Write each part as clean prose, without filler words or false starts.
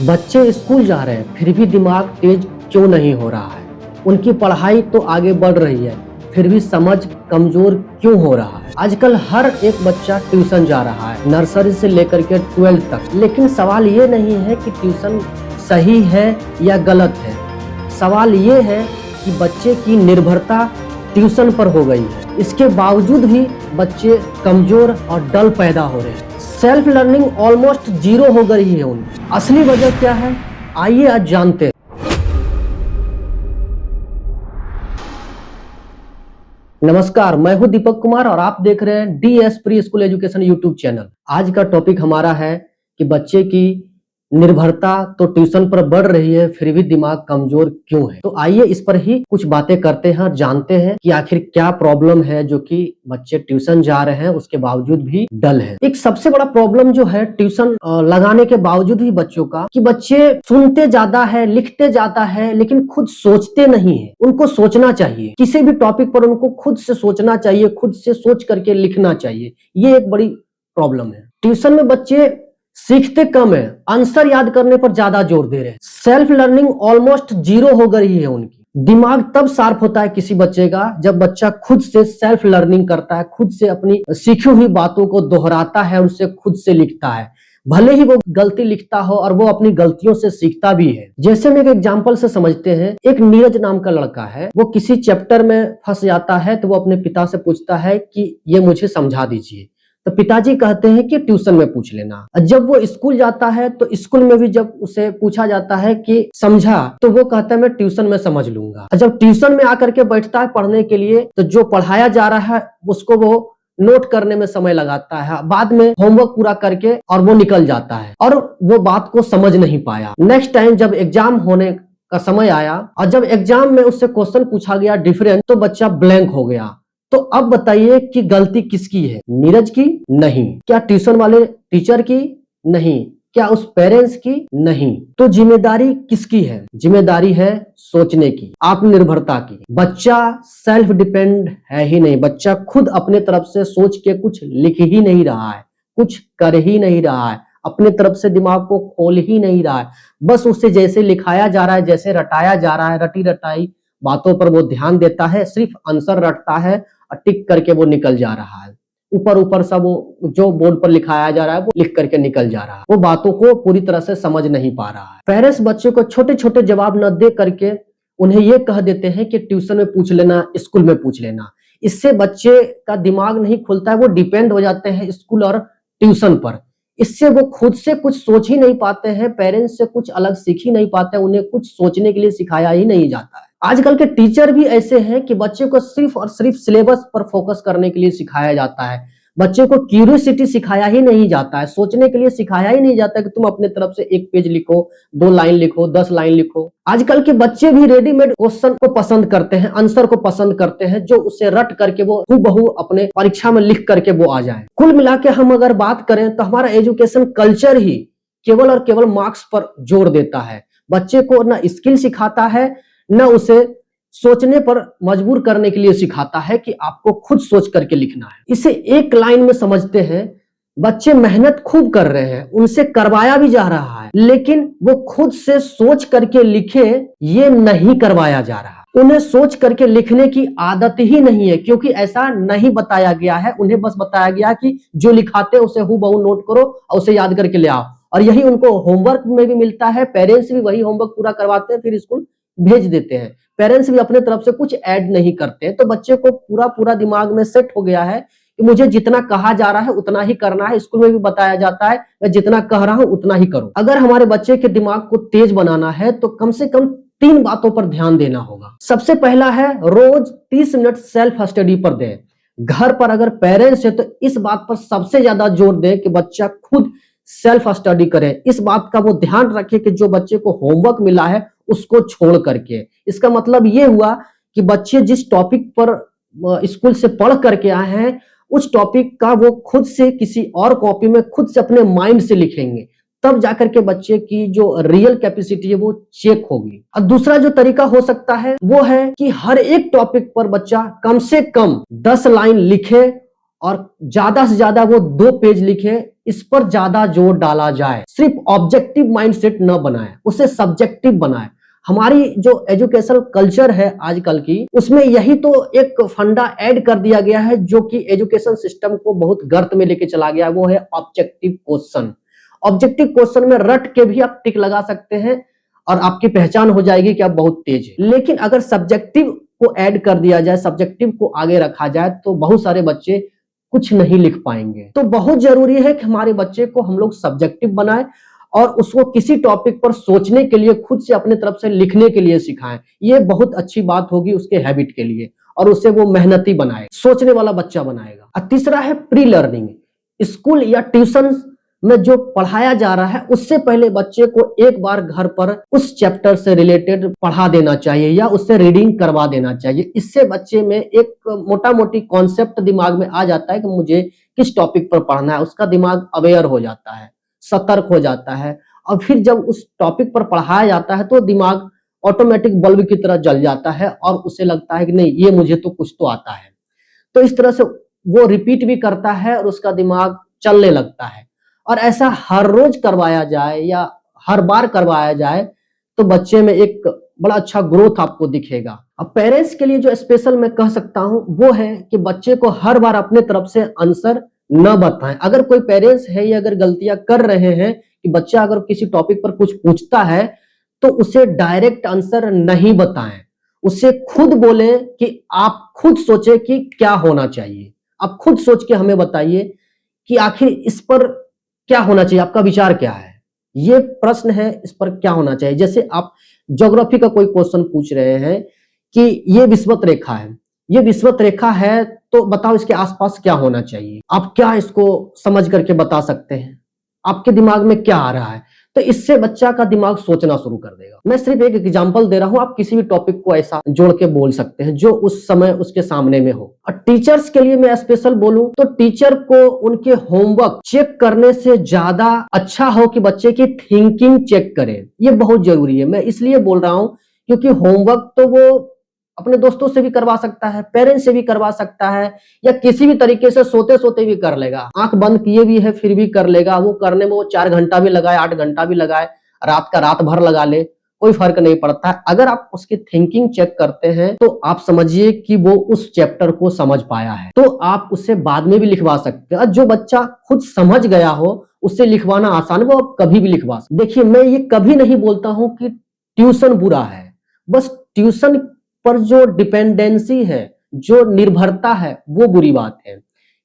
बच्चे स्कूल जा रहे हैं फिर भी दिमाग तेज क्यों नहीं हो रहा है। उनकी पढ़ाई तो आगे बढ़ रही है फिर भी समझ कमजोर क्यों हो रहा है। आजकल हर एक बच्चा ट्यूशन जा रहा है, नर्सरी से लेकर के 12th तक। लेकिन सवाल ये नहीं है कि ट्यूशन सही है या गलत है। सवाल ये है कि बच्चे की निर्भरता ट्यूशन पर हो गई है। इसके बावजूद भी बच्चे कमजोर और डल पैदा हो रहे हैं। सेल्फ लर्निंग ऑलमोस्ट जीरो हो गई है उनकी। असली वजह क्या है, आइए आज जानते हैं। नमस्कार, मैं हूं दीपक कुमार और आप देख रहे हैं DS pre school education YouTube channel. आज का टॉपिक हमारा है कि बच्चे की निर्भरता तो ट्यूशन पर बढ़ रही है फिर भी दिमाग कमजोर क्यों है। तो आइए इस पर ही कुछ बातें करते हैं और जानते हैं कि आखिर क्या प्रॉब्लम है जो कि बच्चे ट्यूशन जा रहे हैं उसके बावजूद भी डल है। एक सबसे बड़ा प्रॉब्लम जो है ट्यूशन लगाने के बावजूद भी बच्चों का, कि बच्चे सुनते ज्यादा है, लिखते ज्यादा है, लेकिन खुद सोचते नहीं है। उनको सोचना चाहिए, किसी भी टॉपिक पर उनको खुद से सोचना चाहिए, खुद से सोच करके लिखना चाहिए। ये एक बड़ी प्रॉब्लम है। ट्यूशन में बच्चे सीखते कम है, आंसर याद करने पर ज्यादा जोर दे रहे हैं। सेल्फ लर्निंग ऑलमोस्ट जीरो हो गई है उनकी। दिमाग तब शार्प होता है किसी बच्चे का जब बच्चा खुद से सेल्फ लर्निंग करता है, खुद से अपनी सीखी हुई बातों को दोहराता है, उनसे खुद से लिखता है। भले ही वो गलती लिखता हो और वो अपनी गलतियों से सीखता भी है। जैसे हम एक एग्जाम्पल से समझते हैं। एक नीरज नाम का लड़का है, वो किसी चैप्टर में फंस जाता है तो वो अपने पिता से पूछता है कि ये मुझे समझा दीजिए। तो पिताजी कहते हैं कि ट्यूशन में पूछ लेना। जब वो स्कूल जाता है तो स्कूल में भी जब उसे पूछा जाता है कि समझा, तो वो कहता है मैं ट्यूशन में समझ लूंगा। जब ट्यूशन में आकर के बैठता है पढ़ने के लिए तो जो पढ़ाया जा रहा है उसको वो नोट करने में समय लगाता है, बाद में होमवर्क पूरा करके और वो निकल जाता है और वो बात को समझ नहीं पाया। नेक्स्ट टाइम जब एग्जाम होने का समय आया और जब एग्जाम में उससे क्वेश्चन पूछा गया डिफरेंट, तो बच्चा ब्लैंक हो गया। तो अब बताइए कि गलती किसकी है, नीरज की? नहीं। क्या ट्यूशन वाले टीचर की? नहीं। क्या उस पेरेंट्स की? नहीं। तो जिम्मेदारी किसकी है? जिम्मेदारी है सोचने की, आत्मनिर्भरता की। बच्चा सेल्फ डिपेंड है ही नहीं। बच्चा खुद अपने तरफ से सोच के कुछ लिख ही नहीं रहा है, कुछ कर ही नहीं रहा है, अपने तरफ से दिमाग को खोल ही नहीं रहा है। बस उसे जैसे लिखाया जा रहा है, जैसे रटाया जा रहा है, रटी रटाई बातों पर वो ध्यान देता है, सिर्फ आंसर रटता है और टिक करके वो निकल जा रहा है। ऊपर ऊपर सब वो जो बोर्ड पर लिखाया जा रहा है वो लिख करके निकल जा रहा है। वो बातों को पूरी तरह से समझ नहीं पा रहा है। पेरेंट्स बच्चे को छोटे छोटे जवाब न दे करके उन्हें ये कह देते हैं कि ट्यूशन में पूछ लेना, स्कूल में पूछ लेना। इससे बच्चे का दिमाग नहीं खुलता है, वो डिपेंड हो जाते हैं स्कूल और ट्यूशन पर। इससे वो खुद से कुछ सोच ही नहीं पाते हैं, पेरेंट्स से कुछ अलग सीख ही नहीं पाते, उन्हें कुछ सोचने के लिए सिखाया ही नहीं जाता है। आजकल के टीचर भी ऐसे हैं कि बच्चे को सिर्फ और सिर्फ सिलेबस पर फोकस करने के लिए सिखाया जाता है। बच्चे को क्यूरियोसिटी सिखाया ही नहीं जाता है, सोचने के लिए सिखाया ही नहीं जाता कि तुम अपने तरफ से 1 पेज लिखो, 2 लाइन लिखो, 10 लाइन लिखो। आजकल के बच्चे भी रेडीमेड क्वेश्चन को पसंद करते हैं, आंसर को पसंद करते हैं, जो उसे रट करके वो हूबहू अपने परीक्षा में लिख करके वो आ जाए। कुल मिला के हम अगर बात करें तो हमारा एजुकेशन कल्चर ही केवल और केवल मार्क्स पर जोर देता है। बच्चे को ना स्किल सिखाता है, न उसे सोचने पर मजबूर करने के लिए सिखाता है कि आपको खुद सोच करके लिखना है। इसे एक लाइन में समझते हैं, बच्चे मेहनत खूब कर रहे हैं, उनसे करवाया भी जा रहा है, लेकिन वो खुद से सोच करके लिखे ये नहीं करवाया जा रहा। उन्हें सोच करके लिखने की आदत ही नहीं है, क्योंकि ऐसा नहीं बताया गया है। उन्हें बस बताया गया कि जो लिखाते उसे हूबहू नोट करो और उसे याद करके ले आओ। और यही उनको होमवर्क में भी मिलता है, पेरेंट्स भी वही होमवर्क पूरा करवाते हैं, फिर स्कूल भेज देते हैं। पेरेंट्स भी अपने तरफ से कुछ ऐड नहीं करते। तो बच्चे को पूरा पूरा दिमाग में सेट हो गया है कि मुझे जितना कहा जा रहा है उतना ही करना है। स्कूल में भी बताया जाता है मैं जितना कह रहा हूं उतना ही करो। अगर हमारे बच्चे के दिमाग को तेज बनाना है तो कम से कम 3 बातों पर ध्यान देना होगा। सबसे पहला है रोज 30 मिनट सेल्फ स्टडी पर दें। घर पर अगर पेरेंट्स है तो इस बात पर सबसे ज्यादा जोर दें कि बच्चा खुद सेल्फ स्टडी करे। इस बात का वो ध्यान रखे कि जो बच्चे को होमवर्क मिला है उसको छोड़ करके। इसका मतलब ये हुआ कि बच्चे जिस टॉपिक पर स्कूल से पढ़ करके आए हैं उस टॉपिक का वो खुद से किसी और कॉपी में खुद से अपने माइंड से लिखेंगे, तब जाकर के बच्चे की जो रियल कैपेसिटी है वो चेक होगी। और दूसरा जो तरीका हो सकता है वो है कि हर एक टॉपिक पर बच्चा कम से कम 10 लाइन लिखे और ज्यादा से ज्यादा वो 2 पेज लिखे, इस पर ज्यादा जोर डाला जाए। सिर्फ ऑब्जेक्टिव माइंडसेट न बनाए, उसे सब्जेक्टिव बनाए। हमारी जो एजुकेशन कल्चर है आजकल की, उसमें यही तो एक फंडा ऐड कर दिया गया है जो कि एजुकेशन सिस्टम को बहुत गर्त में लेके चला गया है, वो है ऑब्जेक्टिव क्वेश्चन। ऑब्जेक्टिव क्वेश्चन में रट के भी आप टिक लगा सकते हैं और आपकी पहचान हो जाएगी कि आप बहुत तेज है। लेकिन अगर सब्जेक्टिव को ऐड कर दिया जाए, सब्जेक्टिव को आगे रखा जाए, तो बहुत सारे बच्चे कुछ नहीं लिख पाएंगे। तो बहुत जरूरी है कि हमारे बच्चे को हम लोग सब्जेक्टिव बनाएं और उसको किसी टॉपिक पर सोचने के लिए खुद से अपने तरफ से लिखने के लिए सिखाएं। ये बहुत अच्छी बात होगी उसके हैबिट के लिए और उसे वो मेहनती बनाए, सोचने वाला बच्चा बनाएगा। और तीसरा है प्री लर्निंग। स्कूल या ट्यूशन में जो पढ़ाया जा रहा है उससे पहले बच्चे को एक बार घर पर उस चैप्टर से रिलेटेड पढ़ा देना चाहिए या उससे रीडिंग करवा देना चाहिए। इससे बच्चे में एक मोटा मोटी कॉन्सेप्ट दिमाग में आ जाता है कि मुझे किस टॉपिक पर पढ़ना है। उसका दिमाग अवेयर हो जाता है, सतर्क हो जाता है और फिर जब उस टॉपिक पर पढ़ाया जाता है तो दिमाग ऑटोमेटिक बल्ब की तरह जल जाता है और उसे लगता है कि नहीं, ये मुझे तो कुछ तो आता है। तो इस तरह से वो रिपीट भी करता है और उसका दिमाग चलने लगता है। और ऐसा हर रोज करवाया जाए या हर बार करवाया जाए तो बच्चे में एक बड़ा अच्छा ग्रोथ आपको दिखेगा। अब पेरेंट्स के लिए जो स्पेशल मैं कह सकता हूं वो है कि बच्चे को हर बार अपने तरफ से आंसर न बताएं। अगर कोई पेरेंट्स है या अगर गलतियां कर रहे हैं कि बच्चा अगर किसी टॉपिक पर कुछ पूछता है तो उसे डायरेक्ट आंसर नहीं बताएं। उसे खुद बोले कि आप खुद सोचे कि क्या होना चाहिए, आप खुद सोच के हमें बताइए कि आखिर इस पर क्या होना चाहिए, आपका विचार क्या है, ये प्रश्न है, इस पर क्या होना चाहिए। जैसे आप ज्योग्राफी का कोई क्वेश्चन पूछ रहे हैं कि ये विषुवत रेखा है, ये विषुवत रेखा है तो बताओ इसके आसपास क्या होना चाहिए। आप क्या इसको समझ करके बता सकते हैं, आपके दिमाग में क्या आ रहा है। तो इससे बच्चा का दिमाग सोचना शुरू कर देगा। मैं सिर्फ एक एग्जांपल दे रहा हूं, आप किसी भी टॉपिक को ऐसा जोड़ के बोल सकते हैं जो उस समय उसके सामने में हो। और टीचर्स के लिए मैं स्पेशल बोलूं तो टीचर को उनके होमवर्क चेक करने से ज्यादा अच्छा हो कि बच्चे की थिंकिंग चेक करें। ये बहुत जरूरी है। मैं इसलिए बोल रहा हूं क्योंकि होमवर्क तो वो अपने दोस्तों से भी करवा सकता है, पेरेंट्स से भी करवा सकता है या किसी भी तरीके से सोते सोते भी कर लेगा। आंख बंद किए भी है फिर भी कर लेगा। वो करने में वो 4 घंटा भी लगाए, 8 घंटा भी लगाए, रात का रात भर लगा ले, कोई फर्क नहीं पड़ता है। अगर आप उसकी थिंकिंग चेक करते हैं तो आप समझिए कि वो उस चैप्टर को समझ पाया है, तो आप उससे बाद में भी लिखवा सकते हैं। जो बच्चा खुद समझ गया हो उससे लिखवाना आसान है, वो आप कभी भी लिखवा सकते। देखिए, मैं ये कभी नहीं बोलता हूं कि ट्यूशन बुरा है। बस ट्यूशन पर जो डिपेंडेंसी है, जो निर्भरता है, वो बुरी बात है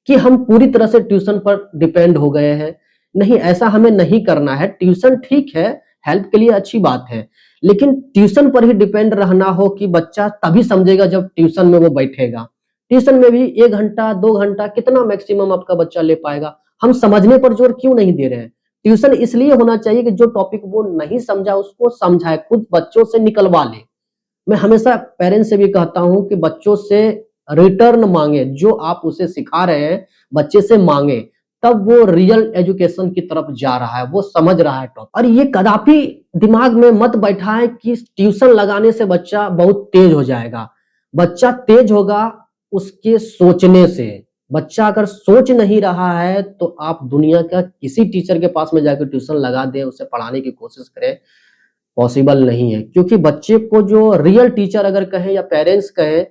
कि हम पूरी तरह से ट्यूशन पर डिपेंड हो गए हैं। नहीं, ऐसा हमें नहीं करना है। ट्यूशन ठीक है, हेल्प के लिए अच्छी बात है, लेकिन ट्यूशन पर ही डिपेंड रहना हो कि बच्चा तभी समझेगा जब ट्यूशन में वो बैठेगा। ट्यूशन में भी 1 घंटा 2 घंटा कितना मैक्सिमम आपका बच्चा ले पाएगा। हम समझने पर जोर क्यों नहीं दे रहे हैं। ट्यूशन इसलिए होना चाहिए कि जो टॉपिक वो नहीं समझा उसको समझाए, खुद बच्चों से निकलवा ले। मैं हमेशा पेरेंट्स से भी कहता हूं कि बच्चों से रिटर्न मांगे, जो आप उसे सिखा रहे हैं बच्चे से मांगे, तब वो रियल एजुकेशन की तरफ जा रहा है, वो समझ रहा है टॉपिक। और ये कदापि दिमाग में मत बैठाएं कि ट्यूशन लगाने से बच्चा बहुत तेज हो जाएगा। बच्चा तेज होगा उसके सोचने से। बच्चा अगर सोच नहीं रहा है तो आप दुनिया का किसी टीचर के पास में जाकर ट्यूशन लगा दें, उसे पढ़ाने की कोशिश करें, पॉसिबल नहीं है। क्योंकि बच्चे को जो रियल टीचर अगर कहे या पेरेंट्स कहे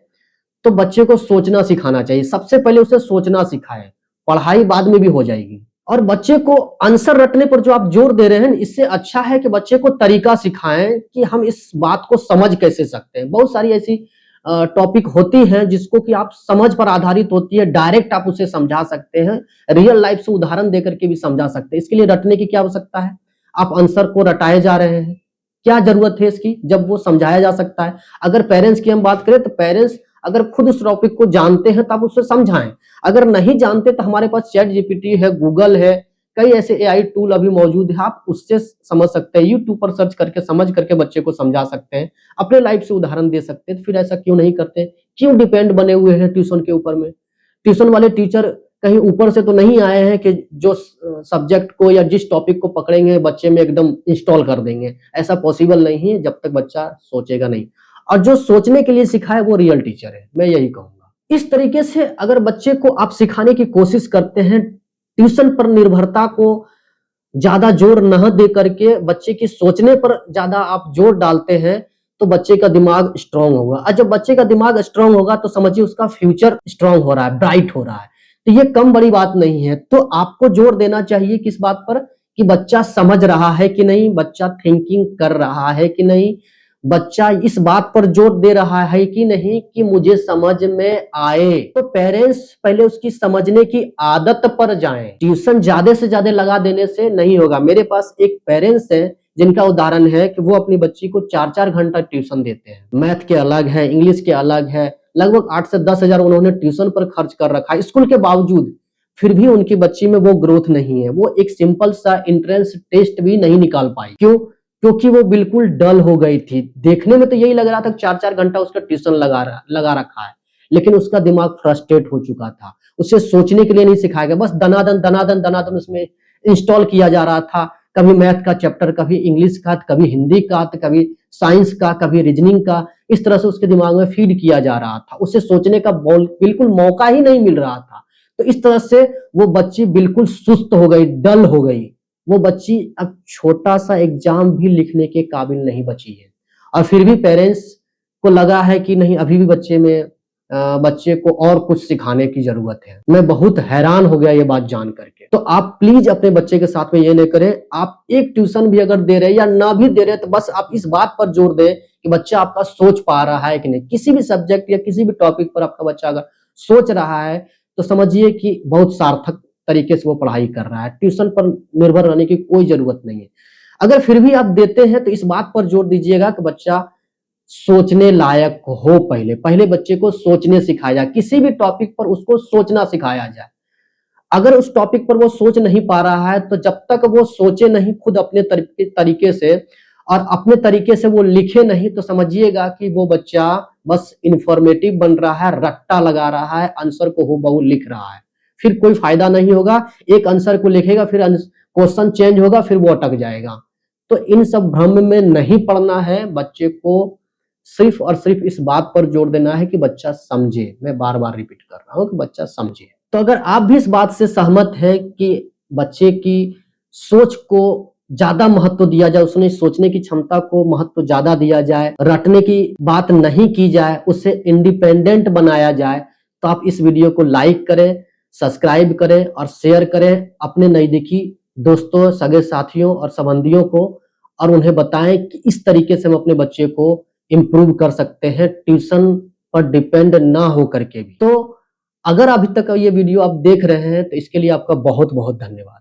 तो बच्चे को सोचना सिखाना चाहिए। सबसे पहले उसे सोचना सिखाएं, पढ़ाई बाद में भी हो जाएगी। और बच्चे को आंसर रटने पर जो आप जोर दे रहे हैं, इससे अच्छा है कि बच्चे को तरीका सिखाएं कि हम इस बात को समझ कैसे सकते हैं। बहुत सारी ऐसी टॉपिक होती हैं जिसको कि आप समझ पर आधारित होती है, डायरेक्ट आप उसे समझा सकते हैं, रियल लाइफ से उदाहरण देकर के भी समझा सकते हैं। इसके लिए रटने की क्या आवश्यकता है। आप आंसर को रटाए जा रहे हैं, क्या जरूरत है इसकी, जब वो समझाया जा सकता है। अगर पेरेंट्स की हम बात करें तो पेरेंट्स अगर खुद उस टॉपिक को जानते हैं तब उससे समझाएं। अगर नहीं जानते तो हमारे पास चैट जीपीटी है, गूगल है, कई ऐसे एआई टूल अभी मौजूद है, आप उससे समझ सकते हैं। यूट्यूब पर सर्च करके समझ करके बच्चे को समझा सकते हैं, अपने लाइफ से उदाहरण दे सकते हैं। तो फिर ऐसा क्यों नहीं करते, क्यों डिपेंड बने हुए हैं ट्यूशन के ऊपर में। ट्यूशन वाले टीचर कहीं ऊपर से तो नहीं आए हैं कि जो सब्जेक्ट को या जिस टॉपिक को पकड़ेंगे बच्चे में एकदम इंस्टॉल कर देंगे। ऐसा पॉसिबल नहीं है जब तक बच्चा सोचेगा नहीं। और जो सोचने के लिए सिखाए वो रियल टीचर है, मैं यही कहूंगा। इस तरीके से अगर बच्चे को आप सिखाने की कोशिश करते हैं, ट्यूशन पर निर्भरता को ज्यादा जोर न दे करके बच्चे की सोचने पर ज्यादा आप जोर डालते हैं, तो बच्चे का दिमाग स्ट्रांग होगा, और जब बच्चे का दिमाग स्ट्रांग होगा तो समझिए उसका फ्यूचर स्ट्रांग हो रहा है, ब्राइट हो रहा है। तो ये कम बड़ी बात नहीं है। तो आपको जोर देना चाहिए किस बात पर, कि बच्चा समझ रहा है कि नहीं, बच्चा थिंकिंग कर रहा है कि नहीं, बच्चा इस बात पर जोर दे रहा है कि नहीं कि मुझे समझ में आए। तो पेरेंट्स पहले उसकी समझने की आदत पर जाएं। ट्यूशन ज्यादा से ज्यादा लगा देने से नहीं होगा। मेरे पास एक पेरेंट्स है जिनका उदाहरण है कि वो अपनी बच्ची को 4-4 घंटा ट्यूशन देते हैं। मैथ के अलग है, इंग्लिश के अलग है, लगभग 8 से 10 हजार उन्होंने ट्यूशन पर खर्च कर रखा है स्कूल के बावजूद। फिर भी उनकी बच्ची में वो ग्रोथ नहीं है। वो एक सिंपल सा एंट्रेंस टेस्ट भी नहीं निकाल पाई। क्यों? क्योंकि वो बिल्कुल डल हो गई थी। देखने में तो यही लग रहा था 4-4 घंटा उसका ट्यूशन लगा रखा है, लेकिन उसका दिमाग फ्रस्ट्रेट हो चुका था। उसे सोचने के लिए नहीं सिखाया गया, बस दनादन उसमें इंस्टॉल किया जा रहा था। कभी मैथ का चैप्टर, कभी इंग्लिश का, कभी हिंदी का, तो कभी साइंस का, कभी रीजनिंग का। इस तरह से उसके दिमाग में फीड किया जा रहा था। उसे सोचने का बिल्कुल मौका ही नहीं मिल रहा था। तो इस तरह से वो बच्ची बिल्कुल सुस्त हो गई, डल हो गई। वो बच्ची अब छोटा सा एग्जाम भी लिखने के काबिल नहीं बची है। और फिर भी पेरेंट्स को लगा है कि नहीं, अभी भी बच्चे को और कुछ सिखाने की जरूरत है। मैं बहुत हैरान हो गया ये बात जान करके। तो आप प्लीज अपने बच्चे के साथ में ये नहीं करें। आप एक ट्यूशन भी अगर दे रहे हैं या ना भी दे रहे, तो बस आप इस बात पर जोर दें कि बच्चा आपका सोच पा रहा है कि नहीं। किसी भी सब्जेक्ट या किसी भी टॉपिक पर आपका बच्चा अगर सोच रहा है तो समझिए कि बहुत सार्थक तरीके से वो पढ़ाई कर रहा है। ट्यूशन पर निर्भर रहने की कोई जरूरत नहीं है। अगर फिर भी आप देते हैं तो इस बात पर जोर दीजिएगा कि बच्चा सोचने लायक हो। पहले पहले बच्चे को सोचने सिखाया जाए, किसी भी टॉपिक पर उसको सोचना सिखाया जाए। अगर उस टॉपिक पर वो सोच नहीं पा रहा है, तो जब तक वो सोचे नहीं खुद अपने तरीके से और अपने तरीके से वो लिखे नहीं, तो समझिएगा कि वो बच्चा बस इंफॉर्मेटिव बन रहा है, रट्टा लगा रहा है, आंसर को हूबहू लिख रहा है। फिर कोई फायदा नहीं होगा। एक आंसर को लिखेगा, फिर क्वेश्चन चेंज होगा, फिर वो अटक जाएगा। तो इन सब भ्रम में नहीं पड़ना है। बच्चे को सिर्फ और सिर्फ इस बात पर जोर देना है कि बच्चा समझे। मैं बार बार रिपीट कर रहा हूं कि बच्चा समझे। तो अगर आप भी इस बात से सहमत है कि बच्चे की सोच को ज्यादा महत्व दिया जाए, उसने सोचने की क्षमता को महत्व ज्यादा दिया जाए, रटने की बात नहीं की जाए, उसे इंडिपेंडेंट बनाया जाए, तो आप इस वीडियो को लाइक करें, सब्सक्राइब करें और शेयर करें अपने नजदीकी दोस्तों, सगे साथियों और संबंधियों को, और उन्हें बताएं कि इस तरीके से हम अपने बच्चे को इम्प्रूव कर सकते हैं, ट्यूशन पर डिपेंड ना हो करके भी। तो अगर अभी तक ये वीडियो आप देख रहे हैं तो इसके लिए आपका बहुत बहुत धन्यवाद।